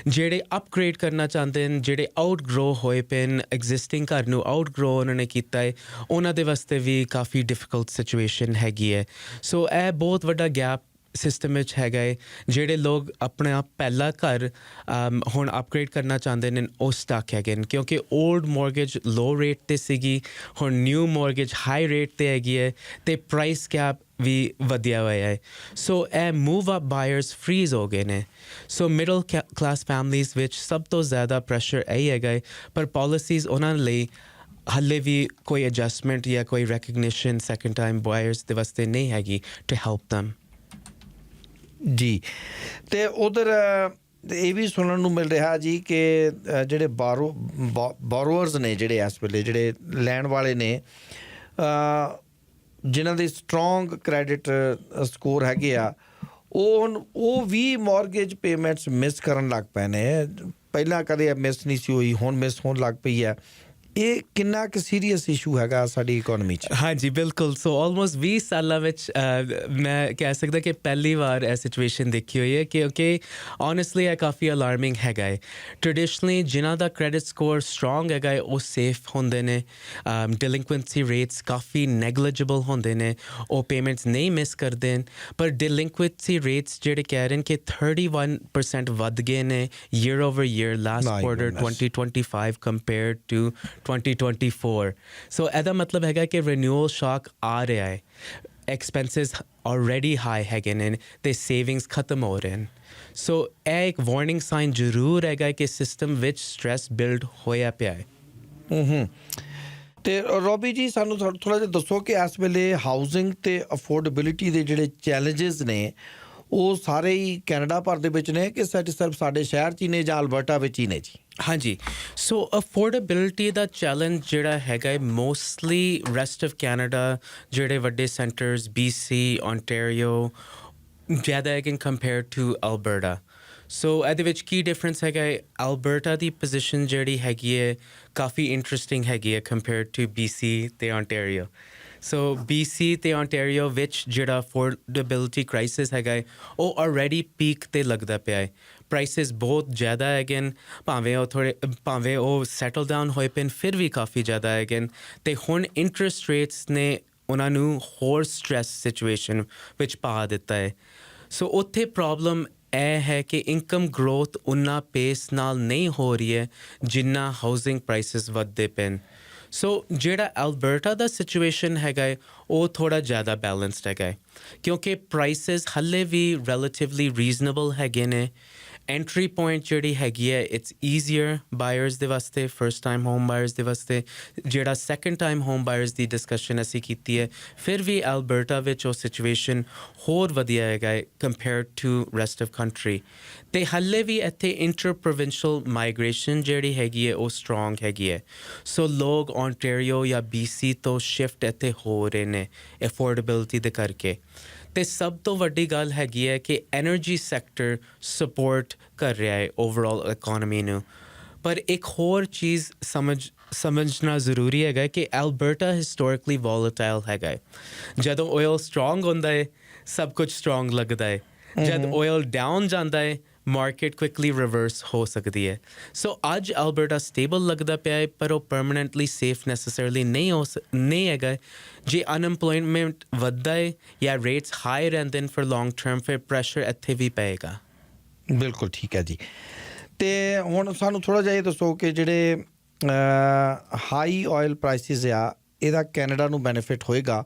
ਜਿਹੜੇ ਅਪਗ੍ਰੇਡ ਕਰਨਾ ਚਾਹੁੰਦੇ ਨੇ ਜਿਹੜੇ ਆਊਟਗਰੋ ਹੋਏ ਪਏ ਨੇ ਐਗਜ਼ਿਸਟਿੰਗ ਘਰ ਨੂੰ ਆਊਟਗਰੋ ਉਹਨਾਂ ਨੇ ਕੀਤਾ ਹੈ ਉਹਨਾਂ ਦੇ ਵਾਸਤੇ ਵੀ ਕਾਫੀ ਡਿਫਿਕਲਟ ਸਿਚੁਏਸ਼ਨ ਹੈਗੀ ਹੈ ਸੋ ਇਹ ਬਹੁਤ ਵੱਡਾ ਗੈਪ ਸਿਸਟਮ ਵਿੱਚ ਹੈਗਾ ਹੈ ਜਿਹੜੇ ਲੋਕ ਆਪਣਾ ਪਹਿਲਾ ਘਰ ਹੁਣ ਅਪਗ੍ਰੇਡ ਕਰਨਾ ਚਾਹੁੰਦੇ ਨੇ ਉਹ ਸਟਕ ਹੈਗੇ ਨੇ ਕਿਉਂਕਿ ਓਲਡ ਮੌਰਗੇਜ ਲੋ ਰੇਟ 'ਤੇ ਸੀਗੀ ਹੁਣ ਨਿਊ ਮੌਰਗੇਜ ਹਾਈ ਰੇਟ 'ਤੇ ਹੈਗੀ ਹੈ ਅਤੇ ਪ੍ਰਾਈਸ ਕੈਪ ਵੀ ਵਧਿਆ ਹੋਇਆ ਹੈ ਸੋ ਇਹ ਮੂਵ ਅਪ ਬਾਇਰਸ ਫਰੀਜ਼ ਹੋ ਗਏ ਨੇ ਸੋ ਮਿਡਲ ਕਲਾਸ ਫੈਮਲੀਜ਼ ਵਿੱਚ ਸਭ ਤੋਂ ਜ਼ਿਆਦਾ ਪ੍ਰੈਸ਼ਰ ਇਹੀ ਹੈਗਾ ਹੈ ਪਰ ਪਾਲਿਸੀਜ਼ ਉਹਨਾਂ ਲਈ ਹਾਲੇ ਵੀ ਕੋਈ ਐਡਜਸਟਮੈਂਟ ਜਾਂ ਕੋਈ ਰੈਕਗਨੀਸ਼ਨ ਸੈਕੰਡ ਟਾਈਮ ਬਾਇਰਸ ਦੇ ਵਾਸਤੇ ਨਹੀਂ ਹੈਗੀ ਟੂ ਹੈਲਪ ਦੈਮ ਜੀ ਤੇ ਉਧਰ ਇਹ ਵੀ ਸੁਣਨ ਨੂੰ ਮਿਲ ਰਿਹਾ ਜੀ ਕਿ ਜਿਹੜੇ ਬਾਰੋਅਰਸ ਨੇ ਜਿਹੜੇ ਇਸ ਵੇਲੇ ਜਿਹੜੇ ਲੈਣ ਵਾਲੇ ਨੇ ਜਿਨ੍ਹਾਂ ਦੇ ਸਟਰੋਂਗ ਕ੍ਰੈਡਿਟ ਸਕੋਰ ਹੈਗੇ ਆ ਉਹ ਵੀ ਮੌਰਗੇਜ ਪੇਮੈਂਟਸ ਮਿਸ ਕਰਨ ਲੱਗ ਪਏ ਨੇ ਪਹਿਲਾਂ ਕਦੇ ਮਿਸ ਨਹੀਂ ਸੀ ਹੋਈ ਹੁਣ ਮਿਸ ਹੋਣ ਲੱਗ ਪਈ ਹੈ ਇਹ ਕਿੰਨਾ ਕੁ ਸੀਰੀਅਸ ਇਸ਼ੂ ਹੈਗਾ ਸਾਡੀ ਇਕੋਨਮੀ 'ਚ ਹਾਂਜੀ ਬਿਲਕੁਲ ਸੋ ਆਲਮੋਸਟ 20 ਸਾਲਾਂ ਵਿੱਚ ਮੈਂ ਕਹਿ ਸਕਦਾ ਕਿ ਪਹਿਲੀ ਵਾਰ ਇਹ ਸਿਚੁਏਸ਼ਨ ਦੇਖੀ ਹੋਈ ਹੈ ਕਿਉਂਕਿ ਓਨੈਸਟਲੀ ਇਹ ਕਾਫੀ ਅਲਾਰਮਿੰਗ ਹੈਗਾ ਹੈ ਟ੍ਰੈਡੀਸ਼ਨਲੀ ਜਿਨ੍ਹਾਂ ਦਾ ਕ੍ਰੈਡਿਟ ਸਕੋਰ ਸਟਰੋਂਗ ਹੈਗਾ ਹੈ ਉਹ ਸੇਫ ਹੁੰਦੇ ਨੇ ਡਿਲਿੰਕੁਐਂਸੀ ਰੇਟਸ ਕਾਫੀ ਨੈਗਲੀਜੀਬਲ ਹੁੰਦੇ ਨੇ ਉਹ ਪੇਮੈਂਟਸ ਨਹੀਂ ਮਿਸ ਕਰਦੇ ਨੇ ਪਰ ਡਿਲਿੰਕੁਐਂਸੀ ਰੇਟਸ ਜਿਹੜੇ ਕਹਿ ਰਹੇ ਨੇ ਕਿ 31% ਵੱਧ ਗਏ ਨੇ year over year last quarter 2025 compared to 2024 so ਇਹਦਾ ਮਤਲਬ ਹੈਗਾ ਕਿ ਰਿਨਿਊਅਲ ਸ਼ੌਕ ਆ ਰਿਹਾ ਹੈ ਐਕਸਪੈਂਸਿਸ ਆਲਰੇਡੀ ਹਾਈ ਹੈਗੇ ਨੇ ਤੇ ਸੇਵਿੰਗਸ ਖਤਮ ਹੋ ਰਹੇ ਨੇ ਸੋ ਇਹ ਇੱਕ ਵਾਰਨਿੰਗ ਸਾਈਨ ਜ਼ਰੂਰ ਹੈਗਾ ਕਿ ਸਿਸਟਮ ਵਿੱਚ ਸਟ੍ਰੈਸ ਬਿਲਡ ਹੋਇਆ ਪਿਆ ਹੈ ਤੇ ਰੋਬੀ ਜੀ ਸਾਨੂੰ ਥੋੜ੍ਹਾ ਜਿਹਾ ਦੱਸੋ ਕਿ ਇਸ ਵੇਲੇ ਹਾਊਸਿੰਗ ਤੇ ਅਫੋਰਡੇਬਿਲਿਟੀ ਦੇ ਜਿਹੜੇ ਚੈਲੰਜਸ ਨੇ ਉਹ ਸਾਰੇ ਹੀ ਕੈਨੇਡਾ ਭਰ ਦੇ ਵਿੱਚ ਨੇ ਕਿ ਸਿਰਫ ਸਾਡੇ ਸ਼ਹਿਰ 'ਚ ਹੀ ਨੇ ਜਾਂ ਅਲਬਰਟਾ ਵਿੱਚ ਹੀ ਨੇ ਜੀ ਹਾਂਜੀ ਸੋ ਅਫੋਰਡੇਬਿਲਿਟੀ ਦਾ ਚੈਲੰਜ ਜਿਹੜਾ ਹੈਗਾ ਹੈ ਮੋਸਟਲੀ ਰੈਸਟ ਆਫ ਕੈਨੇਡਾ ਜਿਹੜੇ ਵੱਡੇ ਸੈਂਟਰਸ BC Ontario ਜ਼ਿਆਦਾ ਹੈਗੇ ਕੰਪੇਅਰ ਟੂ ਅਲਬਰਟਾ ਸੋ ਇਹਦੇ ਵਿੱਚ ਕੀ ਡਿਫਰੈਂਸ ਹੈਗਾ ਹੈ ਅਲਬਰਟਾ ਦੀ ਪੋਜੀਸ਼ਨ ਜਿਹੜੀ ਹੈਗੀ ਹੈ ਕਾਫੀ ਇੰਟਰਸਟਿੰਗ ਹੈਗੀ ਹੈ ਕੰਪੇਅਰ ਟੂ BC ਤੇ Ontario ਸੋ BC ਤੇ Ontario ਵਿੱਚ ਜਿਹੜਾ ਅਫੋਰਡੇਬਿਲਿਟੀ ਕ੍ਰਾਈਸਿਸ ਹੈਗਾ ਹੈ ਉਹ ਆਲਰੇਡੀ ਪੀਕ 'ਤੇ ਲੱਗਦਾ ਪਿਆ ਹੈ ਪ੍ਰਾਈਸਿਸ ਬਹੁਤ ਜ਼ਿਆਦਾ ਹੈਗੇ ਨੇ ਭਾਵੇਂ ਉਹ ਸੈਟਲ ਡਾਊਨ ਹੋਏ ਪਏ ਫਿਰ ਵੀ ਕਾਫੀ ਜ਼ਿਆਦਾ ਹੈਗੇ ਨੇ ਅਤੇ ਹੁਣ ਇੰਟਰਸਟ ਰੇਟਸ ਨੇ ਉਹਨਾਂ ਨੂੰ ਹੋਰ ਸਟ੍ਰੈਸ ਸਿਚੁਏਸ਼ਨ ਵਿੱਚ ਪਾ ਦਿੱਤਾ ਹੈ ਸੋ ਉੱਥੇ ਪ੍ਰੋਬਲਮ ਇਹ ਹੈ ਕਿ ਇਨਕਮ ਗਰੋਥ ਉਨਾ ਪੇਸ ਨਾਲ ਨਹੀਂ ਹੋ ਰਹੀ ਹੈ ਜਿੰਨਾ ਹਾਊਸਿੰਗ ਪ੍ਰਾਈਸਿਸ ਵੱਧਦੇ ਪਏ ਨੇ ਸੋ ਜਿਹੜਾ ਅਲਬਰਟਾ ਦਾ ਸਿਚੁਏਸ਼ਨ ਹੈਗਾ ਹੈ ਉਹ ਥੋੜ੍ਹਾ ਜ਼ਿਆਦਾ ਬੈਲੈਂਸਡ ਹੈਗਾ ਹੈ ਕਿਉਂਕਿ ਪ੍ਰਾਈਸਿਸ ਹਾਲੇ ਵੀ ਰਿਲੇਟਿਵਲੀ ਰੀਜ਼ਨੇਬਲ ਹੈਗੇ ਨੇ ਐਂਟਰੀ ਪੁਆਇੰਟ ਜਿਹੜੀ ਹੈਗੀ ਹੈ ਇਟਸ ਈਜ਼ੀਅਰ ਬਾਇਰਸ ਦੇ ਵਾਸਤੇ ਫਰਸਟ ਟਾਈਮ ਹੋਮ ਬਾਇਰਸ ਦੇ ਵਾਸਤੇ ਜਿਹੜਾ ਸੈਕੰਡ ਟਾਈਮ ਹੋਮ ਬਾਇਰਸ ਦੀ ਡਿਸਕਸ਼ਨ ਅਸੀਂ ਕੀਤੀ ਹੈ ਫਿਰ ਵੀ ਅਲਬਰਟਾ ਵਿੱਚ ਉਹ ਸਿਚੁਏਸ਼ਨ ਹੋਰ ਵਧੀਆ ਹੈਗਾ ਹੈ compared to rest of country ਅਤੇ ਹਾਲੇ ਵੀ ਇੱਥੇ ਇੰਟਰ ਪ੍ਰੋਵਿੰਸ਼ੀਅਲ ਮਾਈਗ੍ਰੇਸ਼ਨ ਜਿਹੜੀ ਹੈਗੀ ਹੈ ਉਹ ਸਟਰੋਂਗ ਹੈਗੀ ਹੈ ਸੋ ਲੋਕ Ontario ਜਾਂ BC ਤੋਂ ਸ਼ਿਫਟ ਇੱਥੇ ਹੋ ਰਹੇ ਨੇ ਅਫੋਰਡੇਬਿਲਿਟੀ ਦੇ ਕਰਕੇ ਅਤੇ ਸਭ ਤੋਂ ਵੱਡੀ ਗੱਲ ਹੈਗੀ ਹੈ ਕਿ ਐਨਰਜੀ ਸੈਕਟਰ ਸਪੋਰਟ ਕਰ ਰਿਹਾ ਹੈ ਓਵਰਆਲ ਇਕੋਨਮੀ ਨੂੰ ਪਰ ਇੱਕ ਹੋਰ ਚੀਜ਼ ਸਮਝਣਾ ਜ਼ਰੂਰੀ ਹੈਗਾ ਕਿ ਐਲਬਰਟਾ ਹਿਸਟੋਰਿਕਲੀ ਵੋਲੇਟਾਈਲ ਹੈਗਾ ਹੈ ਜਦੋਂ ਓਇਲ ਸਟਰੋਂਗ ਹੁੰਦਾ ਹੈ ਸਭ ਕੁਝ ਸਟਰੋਂਗ ਲੱਗਦਾ ਹੈ ਜਦ ਓਇਲ ਡਾਊਨ ਜਾਂਦਾ ਹੈ ਮਾਰਕੀਟ ਕੁਇਕਲੀ ਰਿਵਰਸ ਹੋ ਸਕਦੀ ਹੈ ਸੋ ਅੱਜ ਅਲਬਰਟਾ ਸਟੇਬਲ ਲੱਗਦਾ ਪਿਆ ਹੈ ਪਰ ਉਹ ਪਰਮਾਨੈਂਟਲੀ ਸੇਫ ਨੈਸੈਸਰਲੀ ਨਹੀਂ ਹੈਗਾ ਜੇ ਅਨਐਮਪਲੋਇਮੈਂਟ ਵੱਧਦਾ ਹੈ ਜਾਂ ਰੇਟਸ ਹਾਈ ਰਹਿੰਦੇ ਨੇ ਫॉर ਲੌਂਗ ਟਰਮ ਫਿਰ ਪ੍ਰੈਸ਼ਰ ਇੱਥੇ ਵੀ ਪਏਗਾ ਬਿਲਕੁਲ ਠੀਕ ਹੈ ਜੀ ਅਤੇ ਹੁਣ ਸਾਨੂੰ ਥੋੜ੍ਹਾ ਜਿਹਾ ਇਹ ਦੱਸੋ ਕਿ ਜਿਹੜੇ ਹਾਈ ਆਇਲ ਪ੍ਰਾਈਸਿਸ ਆ ਇਹਦਾ ਕੈਨੇਡਾ ਨੂੰ ਬੈਨੀਫਿਟ ਹੋਏਗਾ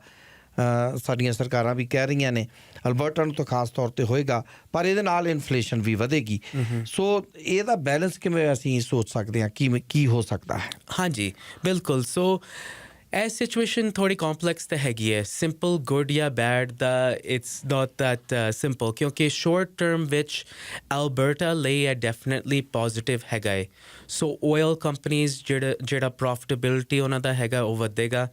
ਸਾਡੀਆਂ ਸਰਕਾਰਾਂ ਵੀ ਕਹਿ ਰਹੀਆਂ ਨੇ, ਅਲਬਰਟਾ ਨੂੰ ਤਾਂ ਖਾਸ ਤੌਰ ਤੇ ਹੋਏਗਾ, ਪਰ ਇਹਦੇ ਨਾਲ ਇਨਫਲੇਸ਼ਨ ਵੀ ਵਧੇਗੀ। ਸੋ ਇਹਦਾ ਬੈਲੈਂਸ ਕਿਵੇਂ ਅਸੀਂ ਸੋਚ ਸਕਦੇ ਹਾਂ, ਕੀ ਹੋ ਸਕਦਾ ਹੈ? ਹਾਂਜੀ ਬਿਲਕੁਲ। ਸੋ ਇਹ ਸਿਚੁਏਸ਼ਨ ਥੋੜੀ ਕੰਪਲੈਕਸ ਤਾਂ ਹੈਗੀ ਹੈ। ਸਿੰਪਲ ਗੁੱਡ ਜਾਂ ਬੈਡ ਦਾ ਇਟਸ ਨਾਟ ਦੈਟ ਸਿੰਪਲ, ਕਿਉਂਕਿ ਸ਼ੋਰਟ ਟਰਮ ਵਿੱਚ ਐਲਬਰਟਾ ਲਈ ਇਹ ਡੈਫੀਨਿਟਲੀ ਪੋਜ਼ਿਟਿਵ ਹੈਗਾ ਹੈ। ਸੋ ਆਇਲ ਕੰਪਨੀਜ਼ ਜਿਹੜਾ ਪ੍ਰੋਫਿਟੇਬਿਲਿਟੀ ਉਹਨਾਂ ਦਾ ਹੈਗਾ ਉਹ ਵਧੇਗਾ,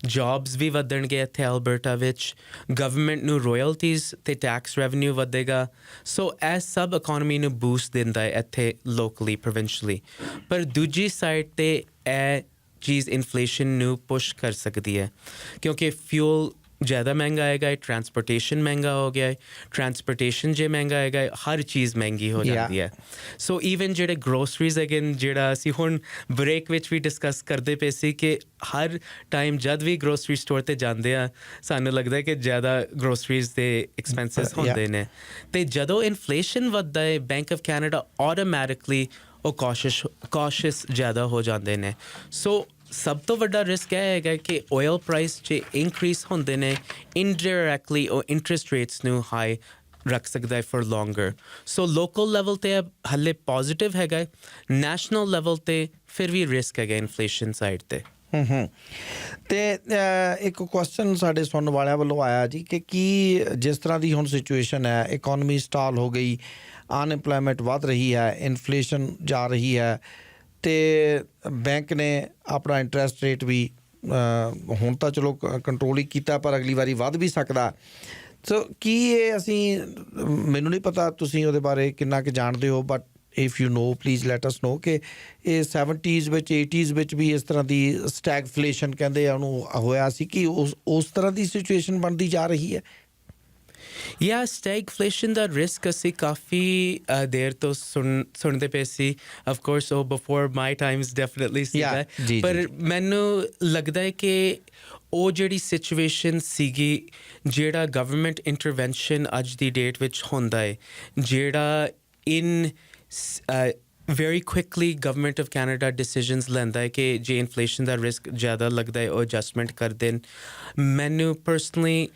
ਜੌਬਸ ਵੀ ਵਧਣਗੇ ਇੱਥੇ ਐਲਬਰਟਾ ਵਿੱਚ, ਗਵਰਨਮੈਂਟ ਨੂੰ ਰਾਇਲਟੀਜ਼ ਤੇ ਟੈਕਸ ਰੈਵਨਿਊ ਵਧੇਗਾ। ਸੋ ਇਹ ਸਭ ਇਕੋਨਮੀ ਨੂੰ ਬੂਸਟ ਦਿੰਦਾ ਹੈ ਇੱਥੇ ਲੋਕਲੀ, ਪ੍ਰੋਵਿੰਸ਼ਲੀ। ਪਰ ਦੂਜੀ ਸਾਈਡ ਤੇ ਇਹ ਚੀਜ਼ ਇਨਫਲੇਸ਼ਨ ਨੂੰ ਪੁਸ਼ ਕਰ ਸਕਦੀ ਹੈ, ਕਿਉਂਕਿ ਫਿਊਲ ਜ਼ਿਆਦਾ ਮਹਿੰਗਾ ਆਏਗਾ ਹੈ, ਟਰਾਂਸਪੋਰਟੇਸ਼ਨ ਮਹਿੰਗਾ ਹੋ ਗਿਆ ਹੈ। ਟਰਾਂਸਪੋਰਟੇਸ਼ਨ ਜੇ ਮਹਿੰਗਾ ਆਏਗਾ, ਹਰ ਚੀਜ਼ ਮਹਿੰਗੀ ਹੋ ਜਾਂਦੀ ਹੈ। ਸੋ ਈਵਨ ਜਿਹੜੇ ਗਰੋਸਰੀਜ਼ ਹੈਗੇ, ਜਿਹੜਾ ਅਸੀਂ ਹੁਣ ਬ੍ਰੇਕ ਵਿੱਚ ਵੀ ਡਿਸਕਸ ਕਰਦੇ ਪਏ ਸੀ ਕਿ ਹਰ ਟਾਈਮ ਜਦ ਵੀ ਗਰੋਸਰੀ ਸਟੋਰ 'ਤੇ ਜਾਂਦੇ ਆ ਸਾਨੂੰ ਲੱਗਦਾ ਕਿ ਜ਼ਿਆਦਾ ਗਰੋਸਰੀਜ਼ ਦੇ ਐਕਸਪੈਂਸਿਸ ਹੁੰਦੇ ਨੇ। ਅਤੇ ਜਦੋਂ ਇਨਫਲੇਸ਼ਨ ਵੱਧਦਾ ਹੈ, ਬੈਂਕ ਆਫ ਕੈਨੇਡਾ ਆਟੋਮੈਟਿਕਲੀ ਉਹ ਕੌਸ਼ੀਅਸ ਜ਼ਿਆਦਾ ਹੋ ਜਾਂਦੇ ਨੇ। ਸੋ ਸਭ ਤੋਂ ਵੱਡਾ ਰਿਸਕ ਇਹ ਹੈਗਾ ਕਿ ਆਇਲ ਪ੍ਰਾਈਸ 'ਚ ਇਨਕਰੀਜ਼ ਹੁੰਦੇ ਨੇ, ਇਨਡਾਇਰੈਕਟਲੀ ਉਹ ਇੰਟਰਸਟ ਰੇਟਸ ਨੂੰ ਹਾਈ ਰੱਖ ਸਕਦਾ ਹੈ ਫॉर ਲੌਂਗਰ। ਸੋ ਲੋਕਲ ਲੈਵਲ 'ਤੇ ਹਾਲੇ ਪੋਜ਼ਿਟਿਵ ਹੈਗਾ, ਨੈਸ਼ਨਲ ਲੈਵਲ 'ਤੇ ਫਿਰ ਵੀ ਰਿਸਕ ਹੈਗਾ ਇਨਫਲੇਸ਼ਨ ਸਾਈਡ 'ਤੇ। ਤੇ ਇੱਕ ਕੁਐਸਚਨ ਸਾਡੇ ਸੁਣਨ ਵਾਲਿਆਂ ਵੱਲੋਂ ਆਇਆ ਜੀ ਕਿ ਕੀ ਜਿਸ ਤਰ੍ਹਾਂ ਦੀ ਹੁਣ ਸਿਚੁਏਸ਼ਨ ਹੈ, ਇਕੋਨਮੀ ਸਟਾਲ ਹੋ ਗਈ, ਅਨਐਮਪਲੋਇਮੈਂਟ ਵੱਧ ਰਹੀ ਹੈ, ਇਨਫਲੇਸ਼ਨ ਜਾ ਰਹੀ ਹੈ, ਅਤੇ ਬੈਂਕ ਨੇ ਆਪਣਾ ਇੰਟਰਸਟ ਰੇਟ ਵੀ ਹੁਣ ਤਾਂ ਚਲੋ ਕੰਟਰੋਲ ਹੀ ਕੀਤਾ, ਪਰ ਅਗਲੀ ਵਾਰੀ ਵੱਧ ਵੀ ਸਕਦਾ। ਸੋ ਕੀ ਇਹ ਅਸੀਂ, ਮੈਨੂੰ ਨਹੀਂ ਪਤਾ ਤੁਸੀਂ ਉਹਦੇ ਬਾਰੇ ਕਿੰਨਾ ਕੁ ਜਾਣਦੇ ਹੋ, but if you know please let us know ਕਿ ਇਹ 70s ਵਿੱਚ 80s ਵਿੱਚ ਵੀ ਇਸ ਤਰ੍ਹਾਂ ਦੀ ਸਟੈਗਫਲੇਸ਼ਨ ਕਹਿੰਦੇ ਆ ਉਹਨੂੰ ਹੋਇਆ ਸੀ, ਕਿ ਉਸ ਤਰ੍ਹਾਂ ਦੀ ਸਿਚੁਏਸ਼ਨ ਬਣਦੀ ਜਾ ਰਹੀ ਹੈ? ਯਾ ਸਟੈਗਫਲੇਸ਼ਨ ਦਾ ਰਿਸਕ ਅਸੀਂ ਕਾਫੀ ਦੇਰ ਤੋਂ ਸੁਣਦੇ ਪਏ ਸੀ। ਆਫ ਕੋਰਸ ਉਹ ਬਿਫੋਰ ਮਾਈ ਟਾਈਮਸ ਡੈਫੀਨਿਟਲੀ ਸੀਗਾ, ਪਰ ਮੈਨੂੰ ਲੱਗਦਾ ਹੈ ਕਿ ਉਹ ਜਿਹੜੀ ਸਿਚੁਏਸ਼ਨ ਸੀਗੀ, ਜਿਹੜਾ ਗਵਰਨਮੈਂਟ ਇੰਟਰਵੈਂਸ਼ਨ ਅੱਜ ਦੀ ਡੇਟ ਵਿੱਚ ਹੁੰਦਾ ਹੈ, ਜਿਹੜਾ very quickly government of Canada decisions ਲੈਂਦਾ ਹੈ ਕਿ ਜੇ ਇਨਫਲੇਸ਼ਨ ਦਾ ਰਿਸਕ ਜ਼ਿਆਦਾ ਲੱਗਦਾ ਹੈ ਉਹ ਐਡਜਸਟਮੈਂਟ ਕਰ ਦੇਣ। ਮੈਨੂੰ ਪਰਸਨਲੀ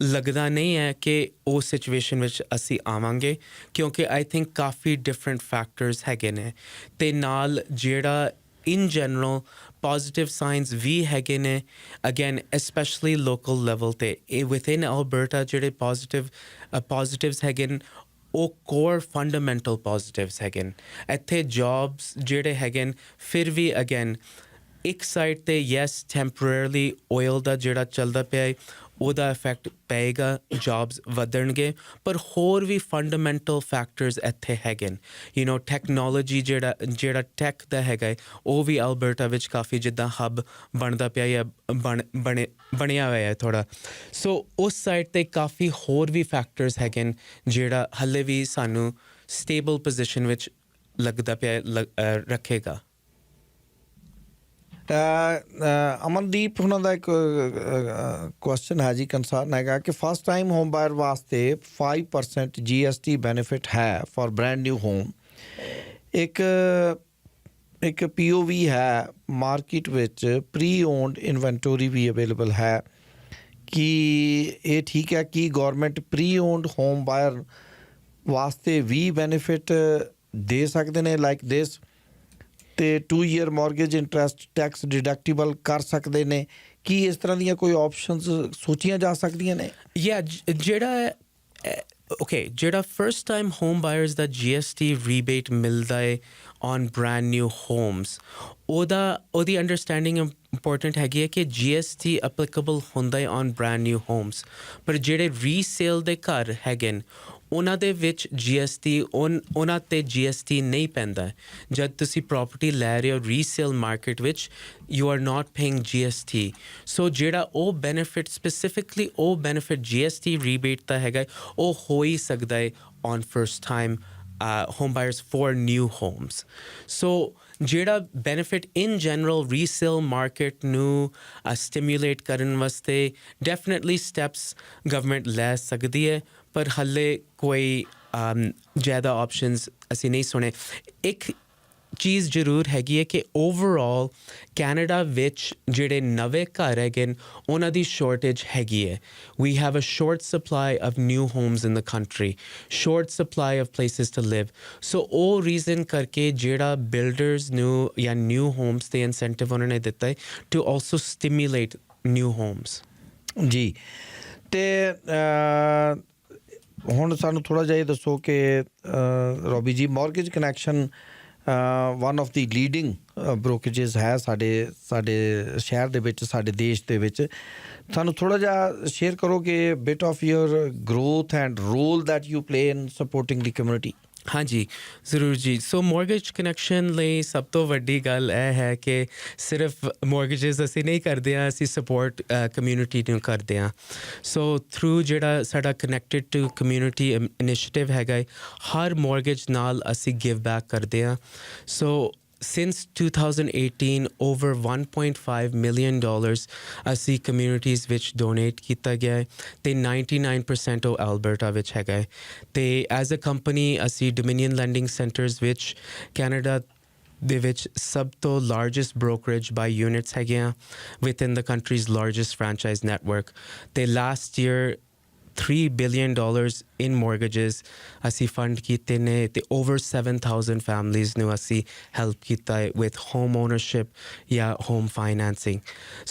ਲੱਗਦਾ ਨਹੀਂ ਹੈ ਕਿ ਉਹ ਸਿਚੁਏਸ਼ਨ ਵਿੱਚ ਅਸੀਂ ਆਵਾਂਗੇ, ਕਿਉਂਕਿ I think coffee different factors ਹੈਗੇ ਨੇ, ਅਤੇ ਨਾਲ ਜਿਹੜਾ ਇਨ ਜਨਰਲ ਪੋਜ਼ੀਟਿਵ ਸਾਈਨਸ ਵੀ ਹੈਗੇ ਨੇ, ਅਗੇਨ ਐਸਪੈਸ਼ਲੀ ਲੋਕਲ ਲੈਵਲ 'ਤੇ। ਇਹ ਵਿਥਿਨ ਐਲਬਰਟਾ ਜਿਹੜੇ ਪੋਜ਼ੀਟਿਵਸ ਹੈਗੇ ਨੇ ਉਹ ਕੋਰ ਫੰਡਾਮੈਂਟਲ ਪੋਜ਼ੀਟਿਵਸ ਹੈਗੇ ਨੇ। ਇੱਥੇ ਜੌਬਸ ਜਿਹੜੇ ਹੈਗੇ ਨੇ ਫਿਰ ਵੀ ਅਗੇਨ ਇੱਕ ਸਾਈਡ 'ਤੇ ਯੈਸ ਟੈਂਪਰੇਰਲੀ ਆਇਲ ਦਾ ਜਿਹੜਾ ਚੱਲਦਾ ਪਿਆ ਹੈ ਉਹਦਾ ਇਫੈਕਟ ਪਏਗਾ, ਜੌਬਸ ਵਧਣਗੇ, ਪਰ ਹੋਰ ਵੀ ਫੰਡਾਮੈਂਟਲ ਫੈਕਟਰਸ ਇੱਥੇ ਹੈਗੇ ਨੇ। ਯੂ ਨੋ ਟੈਕਨੋਲੋਜੀ ਜਿਹੜਾ ਟੈਕ ਦਾ ਹੈਗਾ ਹੈ ਉਹ ਵੀ ਐਲਬਰਟਾ ਵਿੱਚ ਕਾਫੀ ਜਿੱਦਾਂ ਹੱਬ ਬਣਦਾ ਪਿਆ ਜਾਂ ਬਣਿਆ ਹੋਇਆ ਹੈ ਥੋੜ੍ਹਾ। ਸੋ ਉਸ ਸਾਈਡ 'ਤੇ ਕਾਫੀ ਹੋਰ ਵੀ ਫੈਕਟਰਸ ਹੈਗੇ ਨੇ ਜਿਹੜਾ ਹਾਲੇ ਵੀ ਸਾਨੂੰ ਸਟੇਬਲ ਪੋਜੀਸ਼ਨ ਵਿੱਚ ਲੱਗਦਾ ਪਿਆ ਰੱਖੇਗਾ। ਅਮਨਦੀਪ ਹੁਣਾਂ ਦਾ ਇੱਕ ਕੁਐਸਚਨ ਹੈ ਜੀ, ਕੰਸਰਨ ਹੈਗਾ ਕਿ ਫਸਟ ਟਾਈਮ ਹੋਮ ਬਾਇਰ ਵਾਸਤੇ 5% GST ਬੈਨੀਫਿਟ ਹੈ ਫॉर ਬ੍ਰੈਂਡ ਨਿਊ ਹੋਮ। ਇੱਕ POV ਹੈ ਮਾਰਕੀਟ ਵਿੱਚ, ਪ੍ਰੀ ਓਨਡ ਇਨਵੈਂਟੋਰੀ ਵੀ ਅਵੇਲੇਬਲ ਹੈ। ਕਿ ਇਹ ਠੀਕ ਹੈ ਕਿ ਗੌਰਮੈਂਟ ਪ੍ਰੀ ਓਨਡ ਹੋਮ ਬਾਇਰ ਵਾਸਤੇ ਵੀ ਬੈਨੀਫਿਟ ਦੇ ਸਕਦੇ ਨੇ ਲਾਈਕ ਦਿਸ, ਅਤੇ 2 year ਮੌਰਗੇਜ ਇੰਟਰਸਟ ਟੈਕਸ ਡਿਡਕਟੀਬਲ ਕਰ ਸਕਦੇ ਨੇ? ਕੀ ਇਸ ਤਰ੍ਹਾਂ ਦੀਆਂ ਕੋਈ ਆਪਸ਼ਨਸ ਸੋਚੀਆਂ ਜਾ ਸਕਦੀਆਂ ਨੇ? ਜਿਹੜਾ ਫਸਟ ਟਾਈਮ ਹੋਮ ਬਾਇਰਸ ਦਾ GST ਰੀਬੇਟ ਮਿਲਦਾ ਹੈ ਔਨ ਬ੍ਰੈਂਡ ਨਿਊ ਹੋਮਸ, ਉਹਦੀ ਅੰਡਰਸਟੈਂਡਿੰਗ ਇੰਪੋਰਟੈਂਟ ਹੈਗੀ ਹੈ ਕਿ GST ਐਪਲੀਕੇਬਲ ਹੁੰਦਾ ਹੈ ਔਨ ਬ੍ਰੈਂਡ ਨਿਊ ਹੋਮਸ, ਪਰ ਜਿਹੜੇ ਰੀਸੇਲ ਦੇ ਘਰ ਹੈਗੇ ਨੇ ਉਹਨਾਂ ਦੇ ਵਿੱਚ GST ਉਹਨਾਂ 'ਤੇ GST ਨਹੀਂ ਪੈਂਦਾ। ਜਦ ਤੁਸੀਂ ਪ੍ਰੋਪਰਟੀ ਲੈ ਰਹੇ ਹੋ ਰੀਸੇਲ ਮਾਰਕੀਟ ਵਿੱਚ, you are not paying GST। So ਜਿਹੜਾ ਉਹ ਬੈਨੀਫਿਟ ਸਪੈਸੀਫਿਕਲੀ ਉਹ ਬੈਨੀਫਿਟ GST ਰੀਬੇਟ ਦਾ ਹੈਗਾ ਉਹ ਹੋ ਹੀ ਸਕਦਾ ਹੈ on first time home buyers for new homes. So ਜਿਹੜਾ benefit in general resale market ਨੂੰ ਸਟਿਮੂਲੇਟ ਕਰਨ ਵਾਸਤੇ ਡੈਫੀਨਿਟਲੀ ਸਟੈਪਸ ਗਵਰਨਮੈਂਟ ਲੈ ਸਕਦੀ ਹੈ, ਪਰ ਹਾਲੇ ਕੋਈ ਜ਼ਿਆਦਾ ਆਪਸ਼ਨਸ ਅਸੀਂ ਨਹੀਂ ਸੁਣੇ। ਇੱਕ ਚੀਜ਼ ਜ਼ਰੂਰ ਹੈਗੀ ਹੈ ਕਿ ਓਵਰਆਲ ਕੈਨੇਡਾ ਵਿੱਚ ਜਿਹੜੇ ਨਵੇਂ ਘਰ ਹੈਗੇ ਨੇ ਉਹਨਾਂ ਦੀ ਸ਼ਾਰਟੇਜ ਹੈਗੀ ਹੈ ਵੀ have a short supply of new homes in the country short supply of places to live so ਉਹ ਰੀਜ਼ਨ ਕਰਕੇ ਜਿਹੜਾ ਬਿਲਡਰਸ ਨੂੰ ਜਾਂ ਨਿਊ ਹੋਮਸ ਤੇ ਇਨਸੈਂਟਿਵ ਉਹਨਾਂ ਨੇ ਦਿੱਤਾ ਹੈ to also stimulate new homes ਜੀ ਤੇ ਹੁਣ ਸਾਨੂੰ ਥੋੜ੍ਹਾ ਜਿਹਾ ਇਹ ਦੱਸੋ ਕਿ Robbie ji mortgage connection one of the leading brokerages ਹੈ ਸਾਡੇ ਸ਼ਹਿਰ ਦੇ ਵਿੱਚ ਸਾਡੇ ਦੇਸ਼ ਦੇ ਵਿੱਚ ਸਾਨੂੰ ਥੋੜ੍ਹਾ ਜਿਹਾ ਸ਼ੇਅਰ ਕਰੋ ਕਿ bit of your growth and role that you play in supporting the community ਹਾਂਜੀ ਜ਼ਰੂਰ ਜੀ ਸੋ ਮੌਰਗੇਜ ਕਨੈਕਸ਼ਨ ਲਈ ਸਭ ਤੋਂ ਵੱਡੀ ਗੱਲ ਇਹ ਹੈ ਕਿ ਸਿਰਫ ਮੌਰਗੇਜਸ ਅਸੀਂ ਨਹੀਂ ਕਰਦੇ ਹਾਂ ਅਸੀਂ ਸਪੋਰਟ ਕਮਿਊਨਿਟੀ ਨੂੰ ਕਰਦੇ ਹਾਂ ਸੋ ਥਰੂ ਜਿਹੜਾ ਸਾਡਾ ਕਨੈਕਟਡ ਟੂ ਕਮਿਊਨਿਟੀ ਇਨੀਸ਼ੀਏਟਿਵ ਹੈਗਾ ਹੈ ਹਰ ਮੌਰਗੇਜ ਨਾਲ ਅਸੀਂ ਗਿਵ ਬੈਕ ਕਰਦੇ ਹਾਂ ਸੋ since 2018 over $1.5 million ਅਸੀਂ communities ਵਿੱਚ donate ਕੀਤਾ ਗਿਆ ਹੈ ਤੇ 99% ਉਹ ਐਲਬਰਟਾ ਵਿੱਚ ਹੈਗਾ ਹੈ ਤੇ ਐਜ਼ ਅ ਕੰਪਨੀ ਅਸੀਂ ਡੋਮਿਨੀਅਨ ਲੈਂਡਿੰਗ ਸੈਂਟਰਸ ਵਿੱਚ ਕੈਨੇਡਾ ਦੇ ਵਿੱਚ ਸਭ ਤੋਂ ਲਾਰਜੈਸਟ brokerage by units ਹੈਗੇ ਆ within the country's largest franchise network ਤੇ last year $3 billion in mortgages ਅਸੀਂ fund ਕੀਤੇ ਨੇ ਤੇ over 7,000 families ਨੂੰ ਅਸੀਂ help ਕੀਤਾ ਹੈ with home ownership ਜਾਂ home financing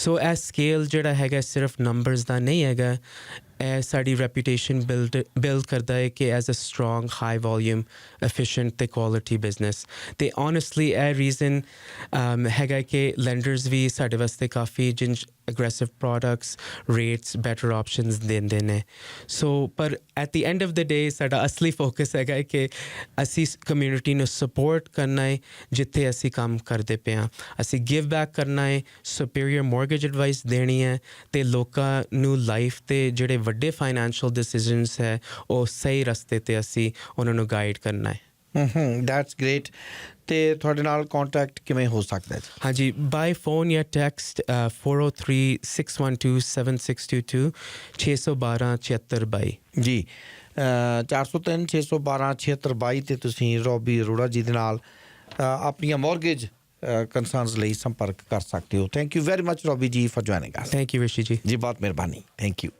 so ਇਹ scale ਜਿਹੜਾ ਹੈਗਾ ਸਿਰਫ numbers ਦਾ ਨਹੀਂ ਹੈਗਾ ਇਹ ਸਾਡੀ reputation build ਕਰਦਾ ਹੈ ਕਿ as a strong high volume efficient ਤੇ quality business ਤੇ honestly ਇਹ reason ਹੈਗਾ ਕਿ lenders ਵੀ ਸਾਡੇ ਵਾਸਤੇ ਕਾਫੀ aggressive products rates better options ਦਿੰਦੇ ਨੇ so ਪਰ at the end of the day ਸਾਡਾ ਅਸਲੀ focus ਹੈਗਾ ਕਿ ਅਸੀਂ community ਨੂੰ support ਕਰਨਾ ਹੈ ਜਿੱਥੇ ਅਸੀਂ ਕੰਮ ਕਰਦੇ ਪਏ ਹਾਂ ਅਸੀਂ give back ਕਰਨਾ ਹੈ superior mortgage advice ਦੇਣੀ ਹੈ ਤੇ ਲੋਕਾਂ ਨੂੰ life ਤੇ ਜਿਹੜੇ ਵੱਡੇ ਫਾਈਨੈਂਸ਼ੀਅਲ ਡਿਸੀਜਨਸ ਹੈ ਉਹ ਸਹੀ ਰਸਤੇ ਤੇ ਅਸੀਂ ਉਹਨਾਂ ਨੂੰ ਗਾਈਡ ਕਰਨਾ ਹੈ ਦੈਟਸ ਗ੍ਰੇਟ ਤੇ ਤੁਹਾਡੇ ਨਾਲ ਕੰਟੈਕਟ ਕਿਵੇਂ ਹੋ ਸਕਦਾ ਹੈ ਹਾਂਜੀ ਬਾਈ ਫੋਨ ਜਾਂ ਟੈਕਸਟ 4036127622 612-7622 ਜੀ 4036127622 ਤੇ ਤੁਸੀਂ ਰੋਬੀ ਅਰੋੜਾ ਜੀ ਦੇ ਨਾਲ ਆਪਣੀਆਂ ਮੌਰਗੇਜ ਕੰਸਰਨਸ ਲਈ ਸੰਪਰਕ ਕਰ ਸਕਦੇ ਹੋ thank you very much Robbie ji for joining us thank you Rishi ji ਬਹੁਤ ਮਿਹਰਬਾਨੀ ਥੈਂਕ ਯੂ